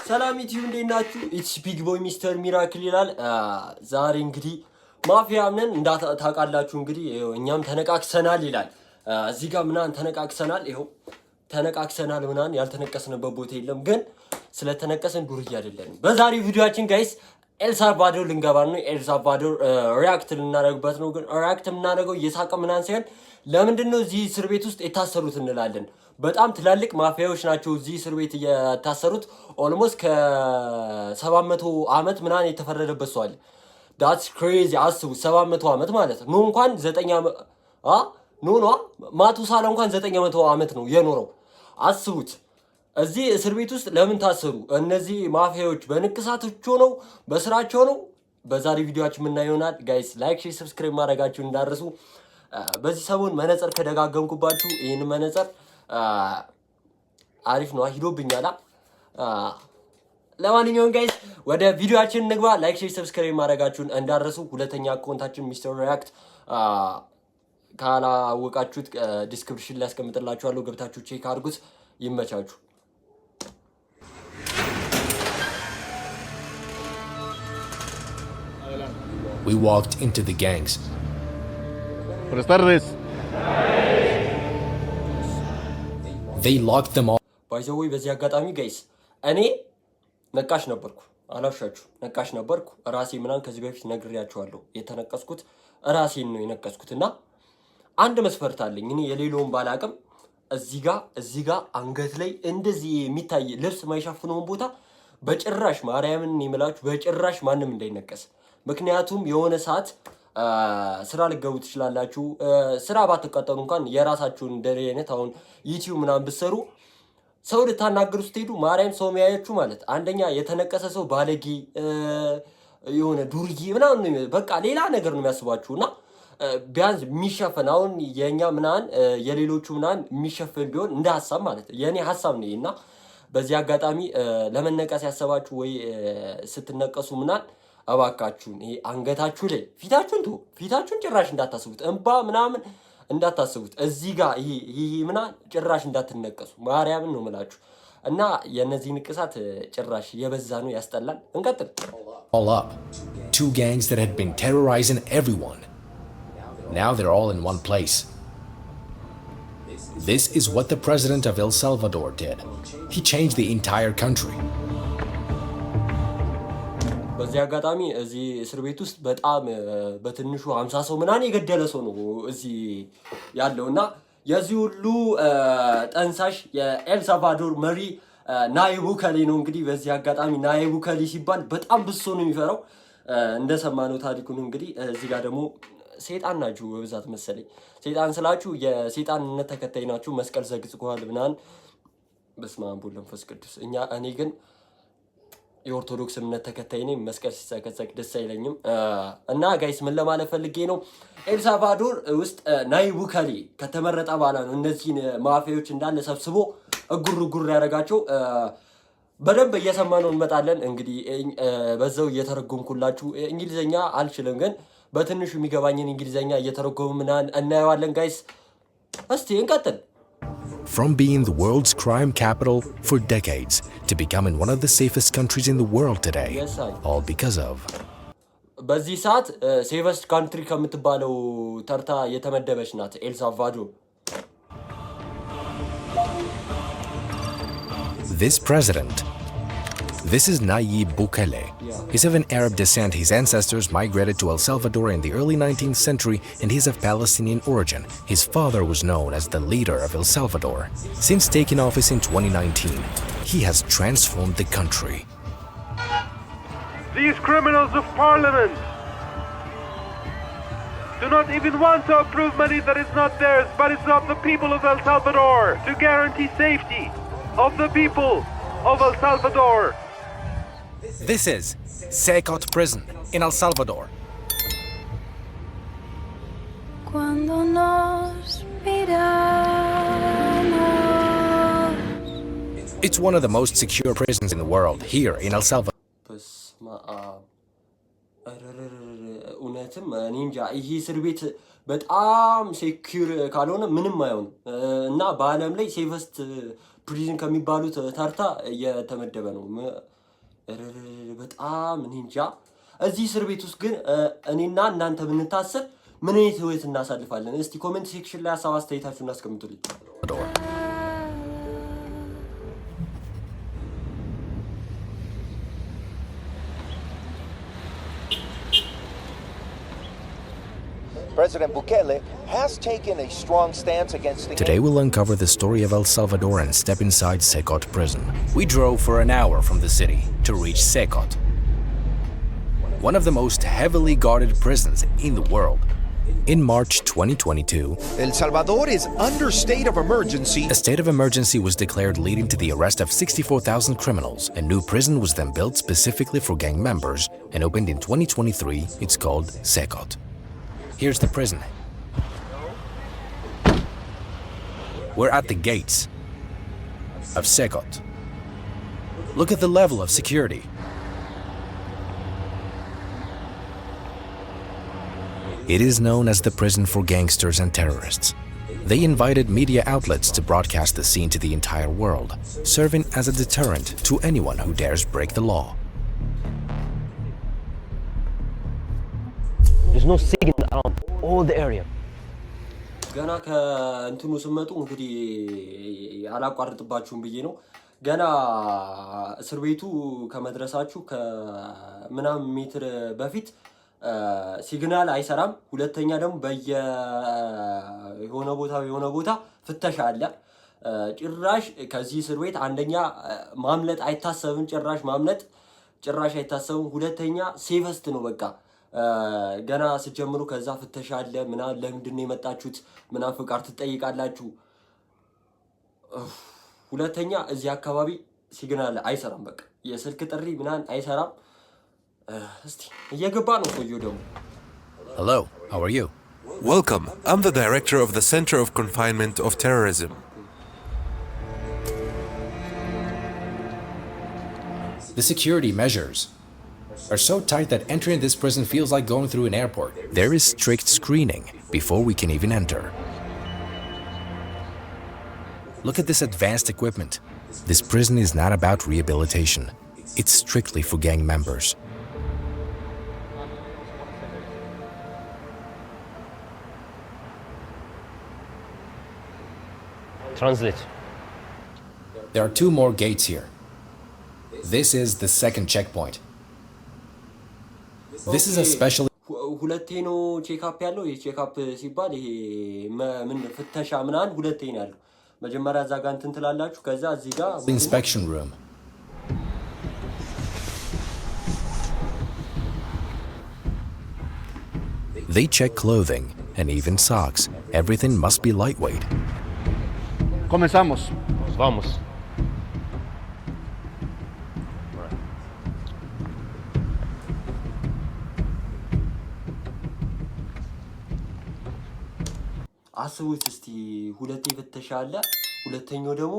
ሰላም ዩቲዩብ እንዴት ናችሁ? ኢትስ ቢግ ቦይ ሚስተር ሚራክል ይላል። ዛሬ እንግዲህ ማፊያምን ታውቃላችሁ እንግዲህ እኛም ተነቃቅሰናል ይላል። እዚህ ጋር ምናን ተነቃቅሰናል፣ ይሄው ተነቃቅሰናል ምናን ያልተነቀስንበት ቦታ የለም፣ ግን ስለተነቀስን ዱርዬ አይደለንም። በዛሬው ቪዲዮአችን ጋይስ ኤልሳልቫዶር ልንገባ ነው። ኤልሳልቫዶር ሪአክት ልናደርግበት ነው። ግን ሪአክት የምናደርገው እየሳቀ ምናን ሳይሆን ለምንድን ነው እዚህ እስር ቤት ውስጥ የታሰሩት እንላለን። በጣም ትላልቅ ማፊያዎች ናቸው እዚህ እስር ቤት የታሰሩት። ኦልሞስት ከ700 ዓመት ምናን የተፈረደበት ሰው አለ። ዳትስ ክሬዚ። አስቡት 700 ዓመት ማለት ነው። እንኳን 9 ዓመት ማቱሳላ እንኳን 900 ዓመት ነው የኖረው። አስቡት። እዚህ እስር ቤት ውስጥ ለምን ታሰሩ? እነዚህ ማፊያዎች በንቅሳታቸው ነው በስራቸው ነው? በዛሬ ቪዲዮአችን የምናየው ይሆናል። ጋይስ ላይክ፣ ሼር፣ ሰብስክራይብ ማድረጋችሁን እንዳትረሱ። በዚህ ሰሞን መነጽር ከደጋገምኩባችሁ ይሄን መነጽር አሪፍ ነው ሂዶብኛላ። ለማንኛውም ጋይስ ወደ ቪዲዮአችን እንግባ። ላይክ፣ ሼር፣ ሰብስክራይብ ማድረጋችሁን እንዳትረሱ። ሁለተኛ አካውንታችን ሚስተር ሪአክት ካላወቃችሁት ዲስክሪፕሽን ላይ አስቀምጥላችኋለሁ፣ ገብታችሁ ቼክ አድርጉት። ይመቻችሁ። We walked into the gangs. Buenas tardes. They locked them all. By the way, በዚህ አጋጣሚ ጋይስ እኔ ነቃሽ ነበርኩ፣ አላሻችሁ ነቃሽ ነበርኩ። ራሴ ምናን ከዚህ በፊት ነግሬያችኋለሁ። የተነቀስኩት ራሴን ነው የነቀስኩት። እና አንድ መስፈርት አለኝ እኔ የሌላውን ባላቅም እዚህ ጋር አንገት ላይ እንደዚህ የሚታይ ልብስ የማይሸፍነውን ቦታ በጭራሽ ማርያምን የምላችሁ በጭራሽ ማንም እንዳይነቀስ። ምክንያቱም የሆነ ሰዓት ስራ ልገቡ ትችላላችሁ። ስራ ባትቀጠሉ እንኳን የራሳችሁን እንደኔ አይነት አሁን ዩቲዩብ ምናምን ብትሰሩ ሰው ልታናገሩ ስትሄዱ ማርያም ሰው የሚያያችሁ ማለት አንደኛ የተነቀሰ ሰው ባለጌ የሆነ ዱርዬ ምናምን በቃ ሌላ ነገር ነው የሚያስባችሁና ቢያንስ የሚሸፈን አሁን የኛ ምናን የሌሎቹ ምናን የሚሸፈን ቢሆን እንደ ሐሳብ ማለት የኔ ሐሳብ ነው። እና በዚህ አጋጣሚ ለመነቀስ ያሰባችሁ ወይ ስትነቀሱ ምናን አባካችሁን ይሄ አንገታችሁ ላይ ፊታችሁን ጭራሽ እንዳታስቡት፣ እንባ ምናምን እንዳታስቡት። እዚህ ጋር ይሄ ምናን ጭራሽ እንዳትነቀሱ ማርያምን ነው የምላችሁ። እና የነዚህ ንቅሳት ጭራሽ የበዛ ነው፣ ያስጠላል። እንቀጥል። All up. Two gangs that had been terrorizing everyone. Now they're all in one place. This is what the president of El Salvador did. He changed the entire country. በዚህ አጋጣሚ እዚህ እስር ቤት ውስጥ በጣም በትንሹ 50 ሰው ምናን የገደለ ሰው ነው እዚህ ያለውና የዚህ ሁሉ ጠንሳሽ የኤል ሳልቫዶር መሪ ናይብ ቡኬሌ ነው። እንግዲህ በዚህ አጋጣሚ ናይብ ቡኬሌ ሲባል በጣም ብሶ ነው የሚፈራው እንደሰማነው ታሪኩን። እንግዲህ እዚህ ጋር ደግሞ ሰይጣን ናችሁ በብዛት መሰለኝ። ሰይጣን ስላችሁ የሰይጣንነት ተከታይ ናችሁ። መስቀል ዘግዝቋል ምናን። በስመ አብ ወወልድ ወመንፈስ ቅዱስ። እኔ ግን የኦርቶዶክስ እምነት ተከታይ ነኝ። መስቀል ሲዘገዘግ ደስ አይለኝም። እና ጋይስ ምን ለማለት ፈልጌ ነው ኤልሳልቫዶር ውስጥ ናይብ ቡኬሌ ከተመረጠ በኋላ ነው እነዚህን ማፊያዎች እንዳለ ሰብስቦ እጉር ያደረጋቸው። በደንብ እየሰማነው እንመጣለን። እንግዲህ በዛው እየተረጎምኩላችሁ እንግሊዘኛ አልችልም፣ ግን በትንሹ የሚገባኝን እንግሊዘኛ እየተረጎሙ ምናን እናየዋለን። ጋይስ እስቲ እንቀጥል። From being the world's crime capital for decades to becoming one of the safest countries in the world today, all because of በዚህ ሰዓት ሴቨስት ካንትሪ ከምትባለው ተርታ የተመደበች ናት ኤልሳልቫዶር። this president. This is Nayib Bukele. He's of an Arab descent. His ancestors migrated to El Salvador in the early 19th century, and he's of Palestinian origin. His father was known as the leader of El Salvador. Since taking office in 2019, he has transformed the country. These criminals of parliament do not even want to approve money that is not theirs, but it's of the people of El Salvador to guarantee safety of the people of El Salvador. This is Secot Prison in El Salvador. Cuando nos miramos. It's one of the most secure prisons in the world, here in El Salvador. እውነትም እኔ እንጃ ይሄ እስር ቤት በጣም ሴኩር ካልሆነ ምንም አይሆንም። እና በዓለም ላይ ሴፈስት ፕሪዝን ከሚባሉት ተርታ እየተመደበ ነው። በጣም እኔ እንጃ። እዚህ እስር ቤት ውስጥ ግን እኔና እናንተ ብንታሰር ምን አይነት ህይወት እናሳልፋለን? እስቲ ኮሜንት ሴክሽን ላይ ሀሳብ አስተያየታችሁን አስቀምጡልኝ። President Bukele has taken a strong stance against the... Today we'll uncover the story of El Salvador and step inside Secot prison. We drove for an hour from the city to reach Secot, one of the most heavily guarded prisons in the world. In March 2022, El Salvador is under state of emergency. A state of emergency was declared, leading to the arrest of 64,000 criminals. A new prison was then built specifically for gang members and opened in 2023. It's called Secot. Here's the prison. We're at the gates of Secot. Look at the level of security. It is known as the prison for gangsters and terrorists. They invited media outlets to broadcast the scene to the entire world, serving as a deterrent to anyone who dares break the law. There's no signal around all the area. ገና ከእንትኑ ስመጡ እንግዲህ አላቋርጥባችሁም ብዬ ነው። ገና እስር ቤቱ ከመድረሳችሁ ከምናምን ሜትር በፊት ሲግናል አይሰራም። ሁለተኛ ደግሞ የሆነ ቦታ ፍተሻ አለ። ጭራሽ ከዚህ እስር ቤት አንደኛ ማምለጥ አይታሰብም። ጭራሽ አይታሰብም። ሁለተኛ ሴፈስት ነው በቃ ገና ስትጀምሩ ከዛ ፍተሻ አለ። ለምንድን ነው የመጣችሁት? ፍቃድ ትጠይቃላችሁ። ሁለተኛ እዚህ አካባቢ ሲግናል አይሰራም። በቃ የስልክ ጥሪ አይሰራም። እስቲ እየገባ ነው ቆየው ደግሞ። Hello, how are you? Welcome. I'm the director of the Center of Confinement of Terrorism. The security measures are so tight that entering this prison feels like going through an airport. There is strict screening before we can even enter. Look at this advanced equipment. This prison is not about rehabilitation. It's strictly for gang members. Translate. There are 2 more gates here. This is the second checkpoint. This is a special ሁለቴ ነው ቼክአፕ ያለው። የቼክአፕ ሲባል ይሄ ምን ፍተሻ ሁለቴ ነው ያለው። መጀመሪያ እዛ ጋር እንትን ትላላችሁ፣ ከዛ እዚህ ጋር inspection room. They check clothing and even socks. Everything must be lightweight. Comenzamos. Vamos. አስቡት እስቲ ሁለቴ ፍተሻ አለ። ሁለተኛው ደግሞ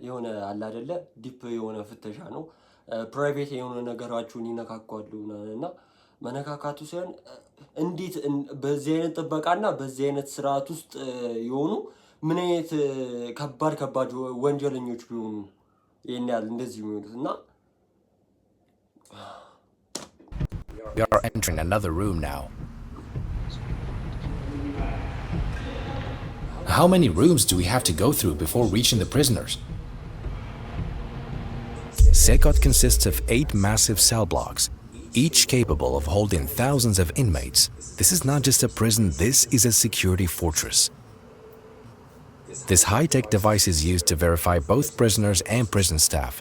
የሆነ አለ አይደለ ዲፕ የሆነ ፍተሻ ነው። ፕራይቬት የሆነ ነገራችሁን ይነካካሉ እና መነካካቱ ሲሆን እንዴት በዚህ አይነት ጥበቃና በዚህ አይነት ስርዓት ውስጥ የሆኑ ምን አይነት ከባድ ወንጀለኞች ቢሆኑ ይሄን ያህል እንደዚህ የሚሆኑት እና We are entering another room now. How many rooms do we have to go through before reaching the prisoners? Secot consists of 8 massive cell blocks, each capable of holding thousands of inmates. This is not just a prison, this is a security fortress. This high-tech device is used to verify both prisoners and prison staff.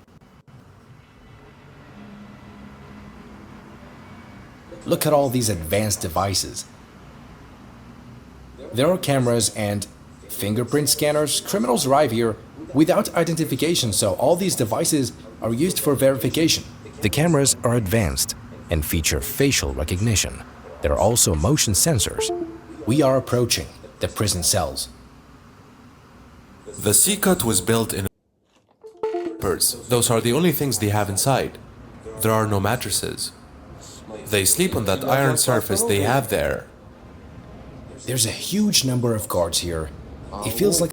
Look at all these advanced devices. There are cameras and fingerprint scanners. Criminals arrive here without identification, so all these devices are used for verification. The cameras are advanced and feature facial recognition. There are also motion sensors. We are approaching the prison cells. The Secot was built in birds. Those are the only things they have inside. There are no mattresses. They sleep on that iron surface they have there. There's a huge number of guards here. It feels like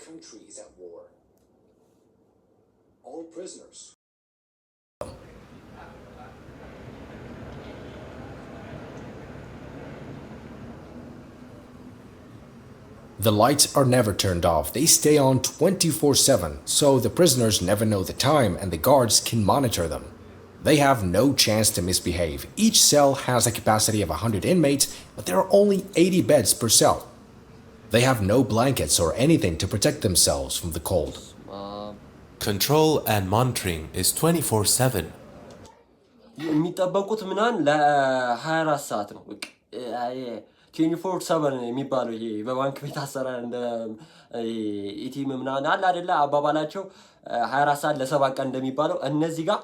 The lights are never turned off. They stay on 24/7, so the prisoners never know the time and the guards can monitor them. They have no chance to misbehave. Each cell has a capacity of 100 inmates, but there are only 80 beds per cell. They have no blankets or anything to protect themselves from the cold. Control and monitoring is 24/7. የሚጠበቁት ምናን ለ24 ሰዓት ነው። 24/7 የሚባለው ይሄ በባንክ ቤት አሰራር እንደ ኢቲም ምናን አለ አይደለ አባባላቸው 24 ሰዓት ለ7 ቀን እንደሚባለው እነዚህ ጋር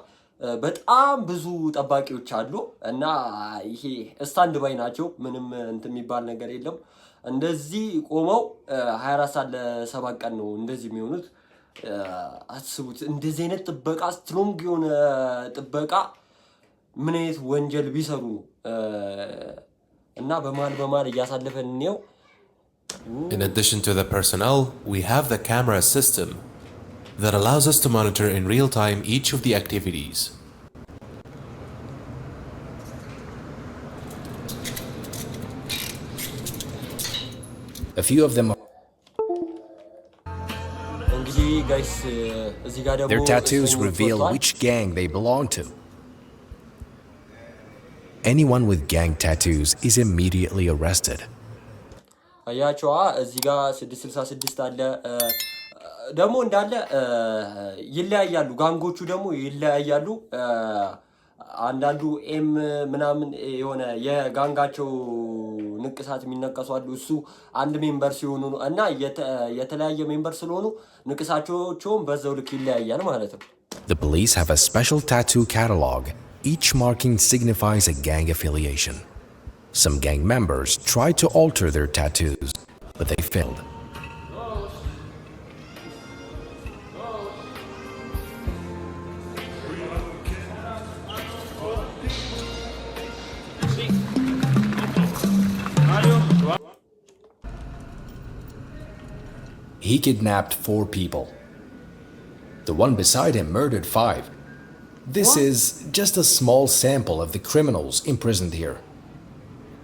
በጣም ብዙ ጠባቂዎች አሉ እና ይሄ ስታንድ ባይ ናቸው። ምንም እንትን የሚባል ነገር የለም። እንደዚህ ቆመው 24 ሰዓት ለ7 ቀን ነው እንደዚህ የሚሆኑት። አስቡት እንደዚህ አይነት ጥበቃ ስትሮንግ የሆነ ጥበቃ ምን አይነት ወንጀል ቢሰሩ ነው እና በማል እያሳለፈን ነው። In addition to the personnel, we have the camera system that allows us to monitor in real time each of the activities. A few of them Their tattoos reveal which gang they belong to. Anyone with gang tattoos is immediately arrested. አያቸዋ እዚህ ጋር 666 አለ ደግሞ እንዳለ ይለያያሉ። ጋንጎቹ ደግሞ ይለያያሉ። አንዳንዱ ኤም ምናምን የሆነ የጋንጋቸው ንቅሳት የሚነቀሱ አሉ። እሱ አንድ ሜምበር ሲሆኑ እና የተለያየ ሜምበር ስለሆኑ ንቅሳቸውም በዛው ልክ ይለያያል ማለት ነው። The police have a special tattoo catalog. Each marking signifies a gang affiliation. Some gang members tried to alter their tattoos, but they failed. He kidnapped 4 people. The one beside him murdered 5. This is just a small sample of the criminals imprisoned here.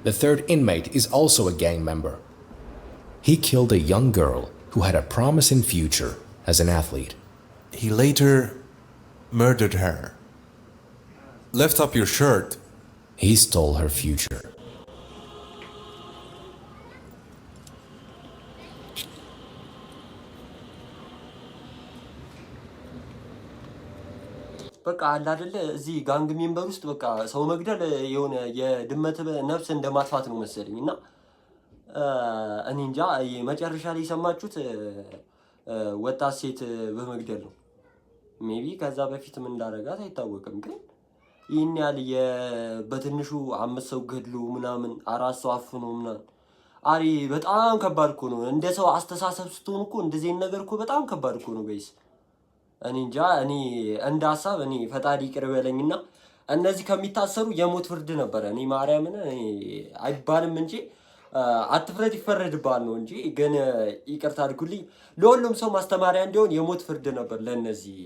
The 3rd inmate is also a gang member. He killed a young girl who had a promising future as an athlete. He later murdered her. Lift up your shirt. He stole her future. በቃ አለ አይደለ እዚህ ጋንግ ሜምበር ውስጥ በቃ ሰው መግደል የሆነ የድመት ነፍስ እንደማጥፋት ነው መሰለኝ እና እኔ እንጃ መጨረሻ ላይ ሰማችሁት ወጣት ሴት በመግደል ነው። ሜቢ ከዛ በፊት ምን እንዳረጋት አይታወቅም። ግን ይሄን ያህል በትንሹ 5 ሰው ገድሎ ምናምን 4 ሰው አፍኖ ምናምን አሪ በጣም ከባድ እኮ ነው። እንደ ሰው አስተሳሰብ ስትሆን እኮ እንደዚህ ነገር እኮ በጣም ከባድ እኮ ነው ጋይስ። እኔ እንጃ እኔ እንደ ሐሳብ እኔ ፈጣሪ ይቅር በለኝና እነዚህ ከሚታሰሩ የሞት ፍርድ ነበር። እኔ ማርያምን አይባልም እንጂ አትፍረድ ይፈረድባል ነው እንጂ ግን ይቅርታ አድርጉልኝ ለሁሉም ሰው ማስተማሪያ እንዲሆን የሞት ፍርድ ነበር ለነዚህ።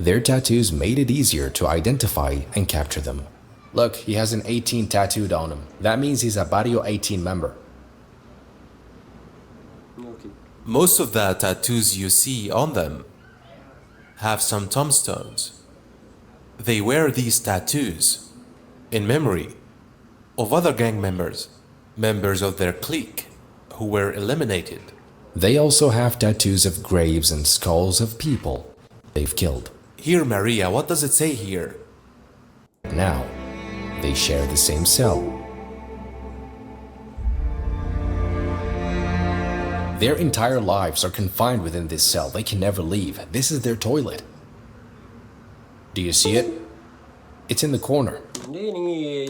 Their tattoos made it easier to identify and capture them. Look, he has an 18 tattooed on him. That means he's a Barrio 18 member. Okay. Most of the tattoos you see on them have some tombstones. They wear these tattoos in memory of other gang members, members of their clique who were eliminated. They also have tattoos of graves and skulls of people they've killed. Here, Maria, what does it say here? Now, they share the same cell. Their entire lives are confined within this cell. They can never leave. This is their toilet. Do you see it? It's in the corner.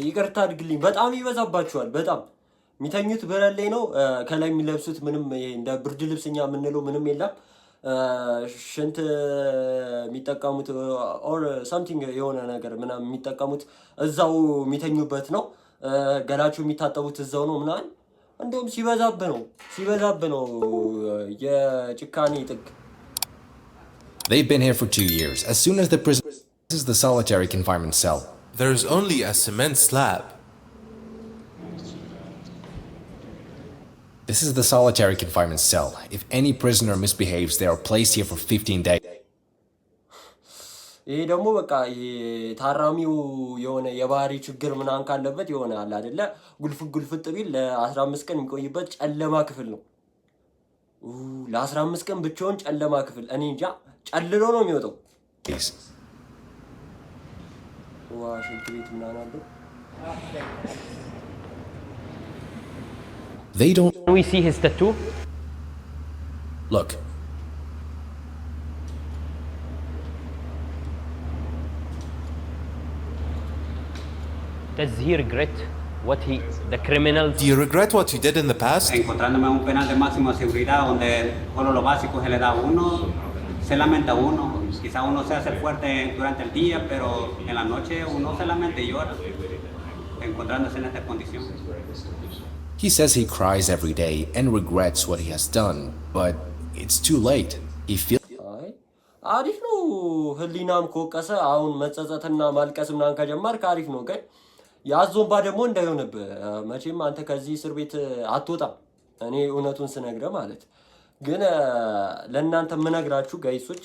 ይቅርታ አድርግልኝ በጣም ይበዛባቸዋል። በጣም የሚተኙት በረሌ ነው። ከላይ የሚለብሱት ምንም እንደ ብርድ ልብስኛ የምንለው ምንም የለም። ሽንት የሚጠቀሙት ኦር ሳምቲንግ የሆነ ነገር ምናምን የሚጠቀሙት እዛው የሚተኙበት ነው። ገላቸው የሚታጠቡት እዛው ነው ምናምን። እንደውም ሲበዛብ ነው የጭካኔ ጥግ። They've been here for 2 years. As soon as the prison This is the solitary confinement cell. There's only a cement slab. This is the solitary confinement cell. If any prisoner misbehaves, they are placed here for 15 days. ይሄ ደግሞ በቃ ታራሚው የሆነ የባህሪ ችግር ምናን ካለበት የሆነ አለ አይደለ ጉልፍጥ ቢል ለ15 ቀን የሚቆይበት ጨለማ ክፍል ነው። ለ15 ቀን ብቻውን ጨለማ ክፍል እኔ እንጃ ጨልሎ ነው የሚወጣው። ዋሽንት ቤት ምናን አለው። They don't. Can we see his tattoo? Look. Does he regret what the criminals? Do you regret what you did in the past? Encontrándome un penal de máxima seguridad donde solo lo básico se le da a uno, se lamenta uno. Quizá uno se hace fuerte durante el día, pero en la noche uno se lamenta y llora, encontrándose en esta condición. He says he cries every day and regrets what he has done, but it's too late. He feels. አሪፍ ነው ህሊናም ኮቀሰ አሁን መጸጸትና ማልቀስ ምናን ከጀመር አሪፍ ነው ግን ያዞንባ ደግሞ እንዳይሆንብህ መቼም አንተ ከዚህ እስር ቤት አትወጣም እኔ እውነቱን ስነግረ ማለት ግን ለእናንተ ምነግራችሁ ጋይሶች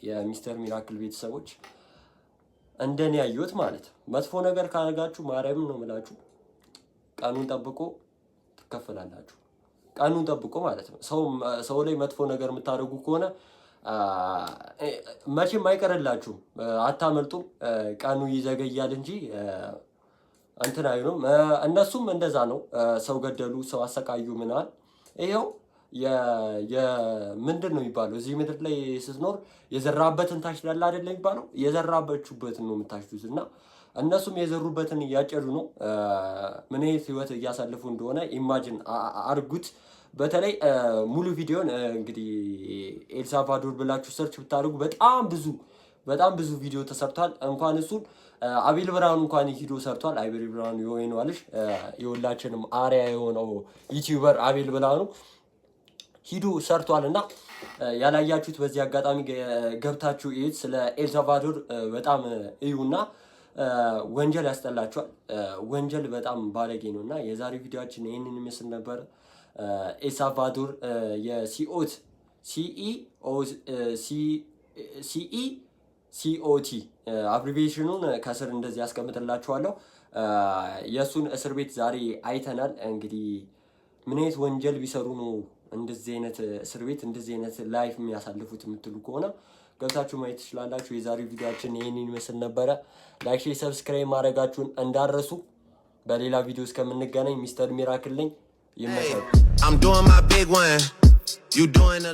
የሚስተር ሚራክል ቤተሰቦች እንደኔ ያዩት ማለት መጥፎ ነገር ካረጋችሁ ማርያም ነው ማለት ቀኑን ጠብቆ ትከፈላላችሁ ቀኑን ጠብቆ ማለት ነው ሰው ላይ መጥፎ ነገር የምታደርጉ ከሆነ መቼም አይቀርላችሁ አታመልጡም ቀኑ ይዘገያል እንጂ እንትን አይሉም እነሱም እንደዛ ነው ሰው ገደሉ ሰው አሰቃዩ ምናል ይሄው ምንድነው የሚባለው እዚህ ምድር ላይ ስትኖር የዘራበትን ታሽላላ አይደለም የሚባለው የዘራበችሁበትን ነው የምታሽሉትና እነሱም የዘሩበትን ያጨዱ ነው ምን ህይወት ያሳልፉ እንደሆነ ኢማጂን አርጉት በተለይ ሙሉ ቪዲዮን እንግዲህ ኤልሳልቫዶር ብላችሁ ሰርች ብታደርጉ በጣም ብዙ ቪዲዮ ተሰርቷል እንኳን እሱ አቤል ብርሃኑ እንኳን ሂዶ ሰርቷል አቤል ብርሃኑ ይሆናልሽ የሁላችንም አሪያ የሆነው ዩቲዩበር አቤል ብርሃኑ ሂዶ ሰርቷልና ያላያችሁት በዚህ አጋጣሚ ገብታችሁ እዩት ስለ ኤልሳልቫዶር በጣም እዩና ወንጀል ያስጠላችኋል ወንጀል በጣም ባለጌ ነውና የዛሬው ቪዲዮአችን ይሄንን ይመስል ነበር ኤልሳልቫዶር የሲኦት ሲኢሲኦቲ አብሪቪዬሽኑን ከስር እንደዚህ ያስቀምጥላችኋለሁ የሱን እስር ቤት ዛሬ አይተናል እንግዲህ ምን አይነት ወንጀል ቢሰሩ ነው እንደዚህ አይነት እስር ቤት እንደዚህ አይነት ላይፍ የሚያሳልፉት የምትሉ ከሆነ ገብታችሁ ማየት ትችላላችሁ የዛሬው ቪዲዮአችን ይሄንን ይመስል ነበር ላይክ ሼር ሰብስክራይብ ማድረጋችሁን እንዳትረሱ በሌላ ቪዲዮ እስከምንገናኝ ሚስተር ሚራክል ነኝ ይመጣል I'm doing my big one you doing a